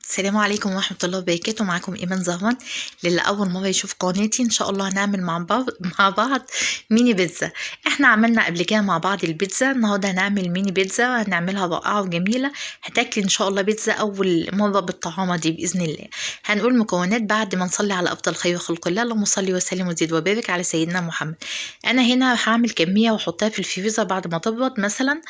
السلام عليكم ورحمة الله وبركاته. معاكم إيمان زهران. للي أول مرة يشوف قناتي، إن شاء الله هنعمل مع بعض ميني بيتزا. إحنا عملنا قبل كده مع بعض البيتزا، النهاردة هنعمل ميني بيتزا، هنعملها رائعة وجميلة. هتاكلي إن شاء الله بيتزا أول مرة بالطعامة دي بإذن الله. هنقول مكونات بعد ما نصلي على أفضل خير خلق الله، اللهم صل وسلم وزد وبارك على سيدنا محمد. أنا هنا هعمل كمية وأحطها في الفريزر بعد ما تبرد مثلا،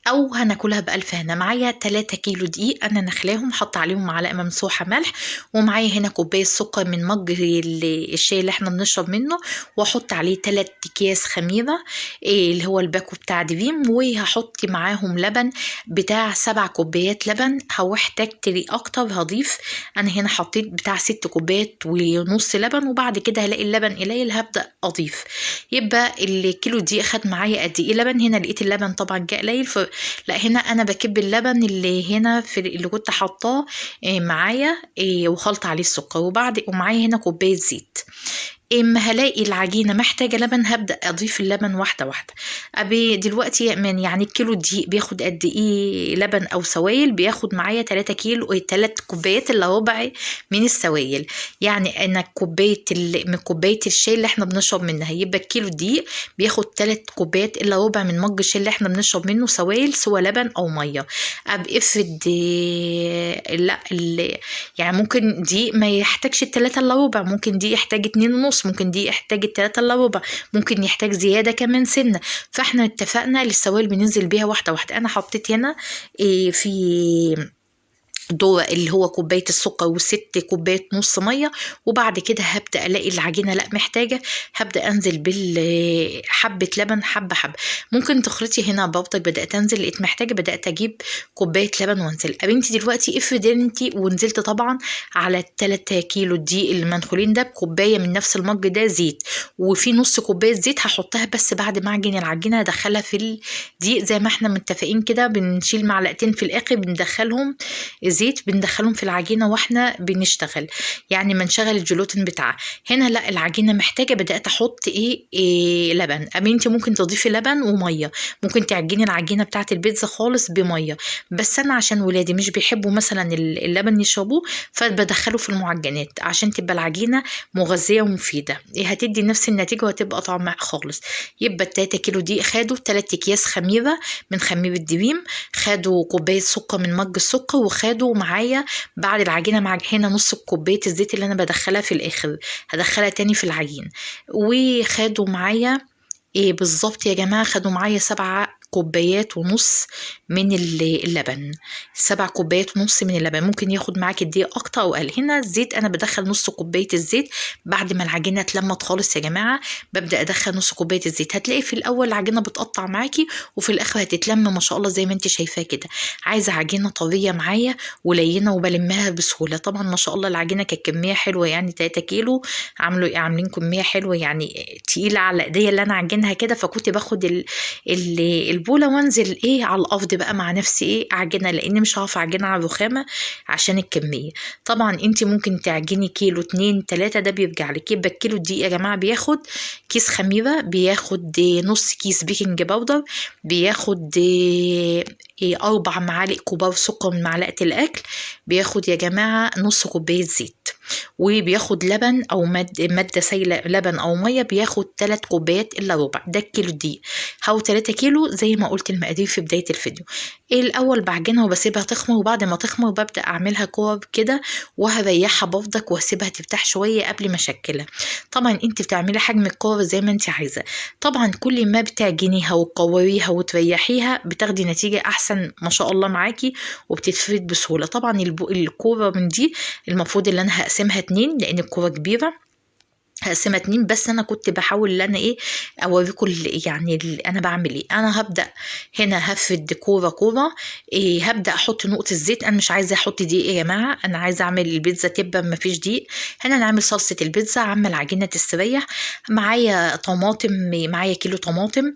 او هناكلها بألف هنا. معايا 3 كيلو دقيق انا نخلاهم، حط عليهم معلقه ممسوحه ملح، ومعايا هنا كوبايه سكر من مج الشاي اللي احنا بنشرب منه، واحط عليه 3 اكياس خميره اللي هو الباكو بتاع دريم، وهحط معاهم لبن بتاع 7 كوبايات لبن. او احتجت لي اكتر هضيف. انا هنا حطيت بتاع 6 كوبايات ونص لبن، وبعد كده هلاقي اللبن قليل هبدا اضيف. يبقى الكيلو دقيق خد معايا قد ايه لبن؟ هنا لقيت اللبن طبعا جه قليل، لا هنا انا بكب اللبن اللي هنا في اللي كنت حاطاه معايا وخلط عليه السكر، ومعايا هنا كوبايه زيت. اما هلاقي العجينه محتاجه لبن هبدا اضيف اللبن واحده واحده. ابي دلوقتي من يعني الكيلو دقيق بياخد قد ايه لبن او سوائل؟ بياخد معايا 3 كيلو 3 كوبايات الا ربع من السوائل. يعني انا من كوبايه الشاي اللي احنا بنشرب منها، يبقى الكيلو دقيق بياخد 3 كوبايات الا ربع من مج الشاي اللي احنا بنشرب منه سوائل، سواء لبن او ميه. ابقى افرض لا يعني ممكن دي ما يحتاجش التلاتة الا ربع، ممكن دي يحتاج 2.5، ممكن دي يحتاج التلاتة الا ربع، ممكن يحتاج زيادة كمان سنة. فاحنا اتفقنا للسوائل بننزل بيها واحدة واحدة. انا حطيت هنا في دو اللي هو كوباية السكر و6 كوباية نص مية، وبعد كده هبدأ ألاقي العجينة لا محتاجة، هبدأ أنزل بالحبة لبن حبة حبة. ممكن تخلطي هنا برضك، بدأت أنزل لقيت محتاجة، بدأت أجيب كوباية لبن وأنزل. بنتي دلوقتي افرض انتي ونزلت طبعا على 3 كيلو دي المنخولين ده بكوباية من نفس المج ده زيت، وفي نص كوباية زيت هحطها بس بعد ما أعجن العجينة هدخلها في الدقيق زي ما احنا متفقين كده. بنشيل معلقتين في الآخر بندخلهم زيت، بندخلهم في العجينة واحنا بنشتغل، يعني ما نشغل الجلوتين بتاعها. هنا لا العجينة محتاجة، بدأت احط إيه لبن. انت ممكن تضيفي لبن ومية، ممكن تعجني العجينة بتاعت البيتزا خالص بمية، بس انا عشان ولادي مش بيحبوا مثلا اللبن يشربوه، فبدخله في المعجنات عشان تبقى العجينة مغذية ومفيدة. هتدي نفس النتيجة وهتبقى طعمها خالص. يبقى 3 كيلو دقيق خدوا 3 اكياس خميرة من خميرة دريم، خدوا كوباية سكر من مج السكر، وخدوا معايا بعد العجينه مع هنا نص كوبايه الزيت اللي انا بدخلها في الاخر، هدخلها تاني في العجين. وخدوا معايا ايه بالظبط يا جماعه؟ خدوا معايا 7 كوبايات ونص من اللبن. 7 كوبايات ونص من اللبن. ممكن ياخد معاكي الدقيق اكتر او اقل. هنا الزيت انا بدخل نص كوبايه الزيت بعد ما العجينه اتلمت خالص يا جماعه، ببدا ادخل نص كوبايه الزيت. هتلاقي في الاول العجينه بتقطع معاكي، وفي الاخر هتتلم ما شاء الله زي ما انت شايفاه كده. عايزه عجينه طريه معايا ولينه وبلمها بسهوله. طبعا ما شاء الله العجينه كانت كميه حلوه، يعني 3 كيلو عاملين كميه حلوه، يعني تقيله على ايديا اللي انا عجنها كده. فكنت باخد البوله وانزل على الارض بقى مع نفسي اعجنها، لان مش هعرف اعجنها على الرخامه عشان الكميه. طبعا انت ممكن تعجني كيلو 2 3، ده بيرجع لك. يبقى الكيلو دي يا جماعه بياخد كيس خميره، بياخد نص كيس بيكنج باودر، بياخد 4 معالق كبار سكر من معلقه الاكل، بياخد يا جماعه نص كوبايه زيت، وبياخد لبن او ماده سايله لبن او ميه، بياخد 3 كوبايات الا ربع. ده الكيلو دي. هو 3 كيلو زي ما قلت المقادير في بدايه الفيديو. الاول بعجنها وبسيبها تخمر، وبعد ما تخمر ببدا اعملها كور كده وهريحها برضك واسيبها تفتح شويه قبل ما اشكلها. طبعا انت بتعملي حجم الكور زي ما انت عايزه. طبعا كل ما بتعجنيها وتكوريها وتريحيها بتاخدي نتيجه احسن ما شاء الله معاكي، وبتتفرد بسهوله. طبعا الكوره من دي المفروض ان انا هقسمها 2 لان الكوره كبيره، هقسمها 2. بس انا كنت بحاول ان انا اوريكم يعني انا بعمل انا هبدا هنا هفرد كوره كوره. هبدا احط نقطه زيت. انا مش عايزه احط دقيق يا جماعه، انا عايزه اعمل البيتزا تبقى ما فيش ديق. هنا نعمل صلصه البيتزا، عامله العجينه تستريح. معايا طماطم، معايا كيلو طماطم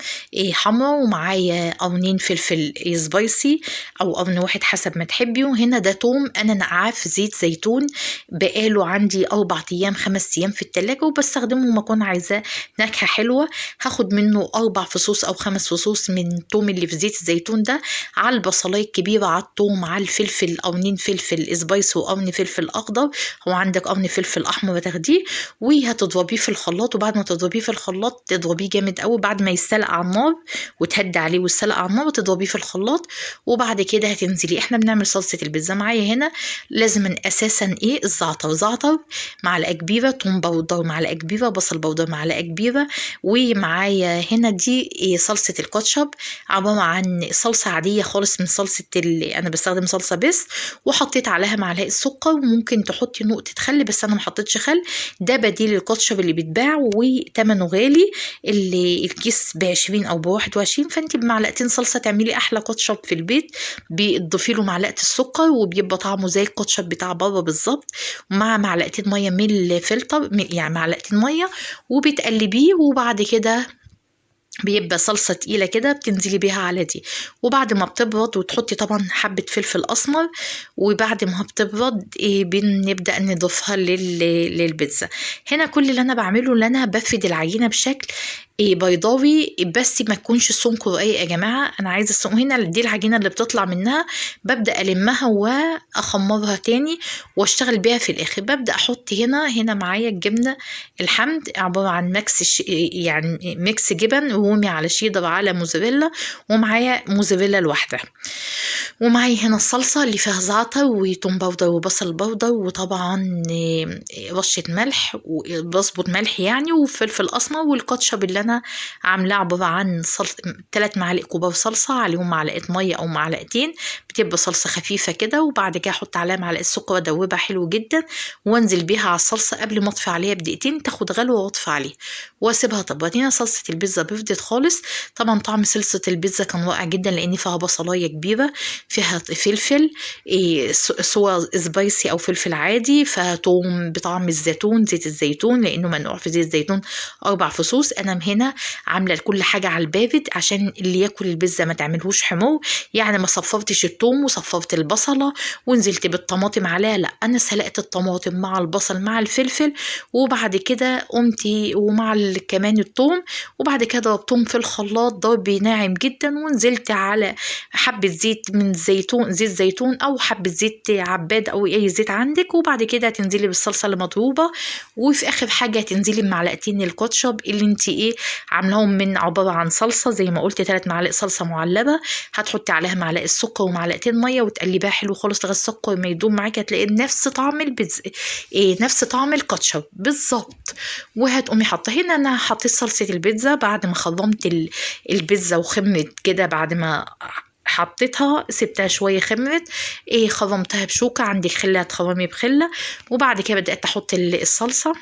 حمرا، ومعايا قرنين فلفل سبايسي او قرن واحد حسب ما تحبي. وهنا ده توم انا نقعاه في زيت زيتون، بقاله عندي 4 ايام 5 ايام في التلاجة، وبستخدمه لما اكون عايزاه نكهه حلوه. هاخد منه 4 فصوص او 5 فصوص من الثوم اللي في زيت الزيتون ده، على البصلايه الكبيره، على الثوم، على الفلفل، قرنين فلفل سبايسي وقرن فلفل اخضر، هو عندك قرن فلفل احمر تاخديه، وهتضربيه في الخلاط. وبعد ما تضربيه في الخلاط تضربيه جامد قوي بعد ما يستلق على النار، وتهدي عليه ويستلق على النار وتضربيه في الخلاط. وبعد كده هتنزلي. احنا بنعمل صلصه البيتزا معايا هنا لازم اساسا ايه؟ الزعتر. زعتر معلقه كبيره، توم باودر معلقه كبيره، بصل باودر معلقه كبيره. ومعايا هنا دي إيه؟ صلصه الكاتشب، عباره عن صلصه عاديه خالص من صلصه اللي انا بستخدم صلصه بس، وحطيت عليها معلقه سكر، وممكن تحطي نقطه خل بس انا ما حطيتش خل. ده بديل الكاتشب اللي بيتباع وثمنه غالي، اللي الكيس ب20 او ب21، فانت بمعلقتين صلصه تعملي احلى كاتشب في البيت. بتضيفي له معلقه السكر وبيبقى طعمه زي الكاتشب بتاع بره بالظبط، ومع معلقتين ميه من الفلتر، يعني معلقتين ميه، وبتقلبيه. وبعد كده بيبقى صلصة تقيلة كده بتنزلي بيها على دي. وبعد ما بتبرد وتحطي طبعا حبة فلفل أسمر، وبعد ما بتبرد بنبدأ نضيفها للبيتزا. هنا كل اللي أنا بعمله اللي أنا بفرد العجينة بشكل بيضاوي، بس ما تكونش سمك رقيق يا جماعة. أنا عايزة السمك. هنا دي العجينة اللي بتطلع منها، ببدأ ألمها وأخمرها تاني واشتغل بيها في الآخر. ببدأ أحط هنا معايا الجبنة الحمد، عبارة عن يعني ميكس جبن رومي على شيدر على موزاريلا، ومعايا موزاريلا لوحدها. ومعايا هنا الصلصة اللي فيها زعتر وتوم باودر وبصل باودر، وطبعا رشة ملح، وبظبط ملح يعني، وفلفل أسمر، والكاتشب اللي أنا عاملاه عبارة عن 3 معالق كبار صلصة، عليهم معلقة مية أو معلقتين، بتبقى صلصة خفيفة كده. وبعد كده أحط عليها معلقة سكر وأدوبها حلو جدا، وأنزل بيها على الصلصة قبل ما أطفي عليها بدقيقتين، تاخد غلوة وأطفي عليها وأسيبها تبرد. هنا صلصة البيتزا بردت خالص. طبعا طعم صلصة البيتزا كان رائع جدا، لأن فيها بصلاية كبيرة، فيها فلفل سواء سبايسي او فلفل عادي، فيها توم بطعم الزيتون، زيت الزيتون لانه منقوع في زيت الزيتون 4 فصوص. انا هنا عامله كل حاجه على البارد عشان اللي ياكل البيتزا ما تعملهوش حمو، يعني ما صفرتش التوم وصفرت البصله ونزلت بالطماطم عليها، لا انا سلقت الطماطم مع البصل مع الفلفل، وبعد كده قمت ومع كمان التوم، وبعد كده ضربتهم في الخلاط ضرب ناعم جدا، ونزلت على حبه زيت من زيت زيتون او حبه زيت عباد او اي زيت عندك. وبعد كده هتنزلي بالصلصه اللي مضروبه، وفي اخر حاجه هتنزلي بمعلقتين الكاتشب اللي انت عاملاهم من عباره عن صلصه زي ما قلت 3 معالق صلصه معلبه، هتحطي عليها معلقه سكر ومعلقتين ميه وتقلبيها حلو خالص لغايه السكر ما يدوب معاكي، هتلاقي نفس طعم البيتزا نفس طعم الكاتشب بالظبط. وهتقومي حاطه. هنا انا حطيت صلصه البيتزا بعد ما خرمت البيتزا وخمت كده، بعد ما حطيتها سبتها شويه خمرت، خرمتها بشوكه، عندك خله هتخرمي بخله. وبعد كده بدات احط الصلصه،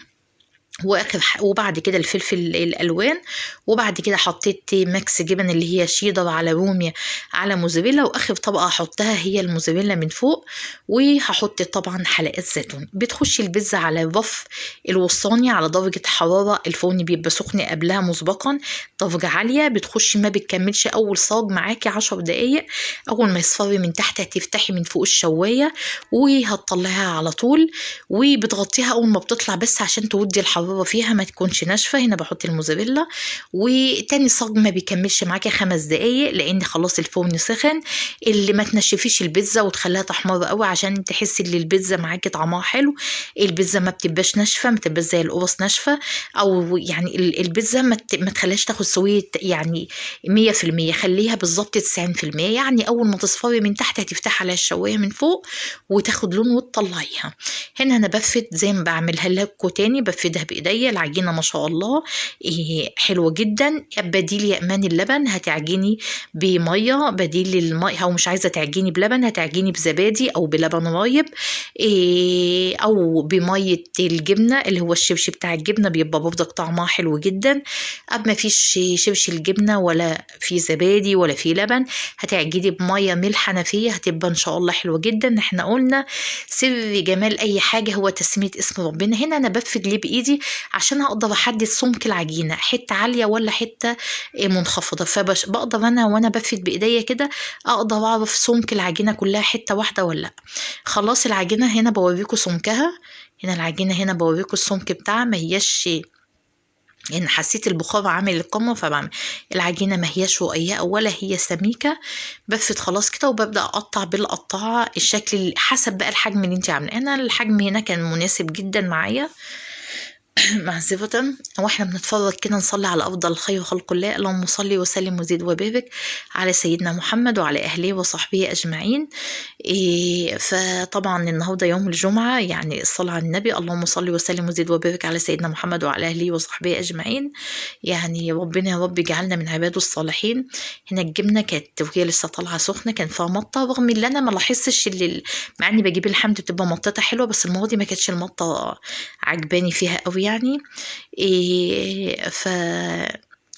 وبعد كده الفلفل الالوان، وبعد كده حطيت ميكس جبن اللي هي شيدر على رومي على موزاريلا، واخر طبقه احطها هي الموزاريلا من فوق. وهحط طبعا حلقات زيتون. بتخشي البيتزا على الرف الوسطاني على درجه حراره الفرن بيبقى سخن قبلها مسبقا، درجه عاليه. بتخشي ما بتكملش اول صاج معاكي 10 دقايق، اول ما يصفر من تحت هتفتحي من فوق الشوايه وهتطلعيها على طول، وبتغطيها اول ما بتطلع بس عشان تودي الحراره فيها ما تكونش ناشفه. هنا بحط الموزاريلا، وتاني صاج ما بيكملش معاكي 5 دقايق لان خلاص الفرن سخن. اللي ما تنشفيش البيتزا وتخليها تحمر قوي عشان تحسي ان البيتزا معاكي طعمها حلو. البيتزا ما بتبقاش ناشفه، ما تبقاش زي القرص ناشفه، او يعني البيتزا ما تخليهاش تاخد سويه يعني 100%، خليها بالظبط 90%. يعني اول ما تصفري من تحت هتفتحي على الشوايه من فوق وتاخد لون وتطلعيها. هنا انا بفرد زي ما بعملها لكم تاني، بفردها بايديا. العجينه ما شاء الله حلوه جدا. بديل يا امان اللبن هتعجني بميه، بديل الميه، او مش عايزه تعجني بلبن هتعجني بزبادي او بلبن رايب، او بميه الجبنه اللي هو الشبش بتاع الجبنه، بيبقى برضك طعمها حلو جدا. ما فيش شبش الجبنه ولا في زبادي ولا في لبن، هتعجني بميه من الحنفيه، هتبقى ان شاء الله حلوه جدا. احنا قلنا سر جمال اي حاجه هو تسميه اسم ربنا. هنا انا بفرد ليه بايدي عشان اقدر احدد سمك العجينه، حته عاليه ولا حته منخفضه، فبقدر انا وانا بفرد بايديا كده اقدر اعرف سمك العجينه كلها حته واحده ولا لا. خلاص العجينه هنا بوريكم سمكها، هنا العجينه هنا بوريكم السمك بتاعها، ما هياش يعني حسيت البخار عامل القمة، فبعمل العجينة ما هياش رقيقة ولا هي سميكة، بفت خلاص كده وببدأ أقطع بالقطاعة الشكل حسب بقى الحجم اللي انت عاملاه. أنا الحجم هنا كان مناسب جدا معايا. معذرة. واحنا بنتفرج كده نصلي على أفضل خير خلق الله، اللهم صل وسلم وزد وبارك على سيدنا محمد وعلى أهله وصحبه أجمعين. فطبعا النهاردة يوم الجمعة، يعني الصلاة على النبي، اللهم صل وسلم وزد وبارك على سيدنا محمد وعلى أهله وصحبه أجمعين. يعني ربنا يا رب يجعلنا من عباده الصالحين. هنا الجبنة كانت وهي لسه طالعة سخنة كان فيها مطة، رغم ان انا ما لاحظتش اللي مع اني بجيب الحمد بتبقى مطتها حلوة، بس المرة دي ما كانتش المطة عجباني فيها قوي يعني. ف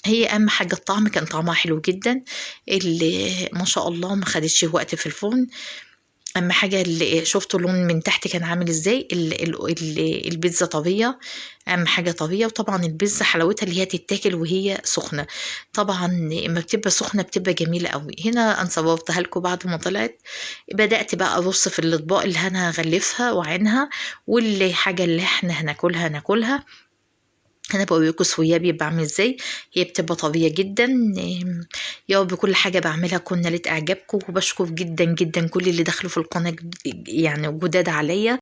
هي اهم حاجه الطعم، كان طعمها حلو جدا، اللي ما شاء الله ما خدتش وقت في الفرن. اهم حاجه اللي شفتوا اللون من تحت كان عامل ازاي، البيتزا طريه، اهم حاجه طريه. وطبعا البيتزا حلاوتها اللي هي تتاكل وهي سخنه، طبعا اما بتبقى سخنه بتبقى جميله قوي. هنا انا صورتها لكم بعد ما طلعت، بدات بقى ارص في الاطباق اللي انا هغلفها وعينها، والحاجه اللي احنا هناكلها. انا بوريكم سويا بيبقى عامل ازاي، هي بتبقى طريه جدا. يا رب كل حاجه بعملها تكون نالت اعجابكم، وبشكر جدا جدا كل اللي دخلوا في القناه يعني جداد عليا.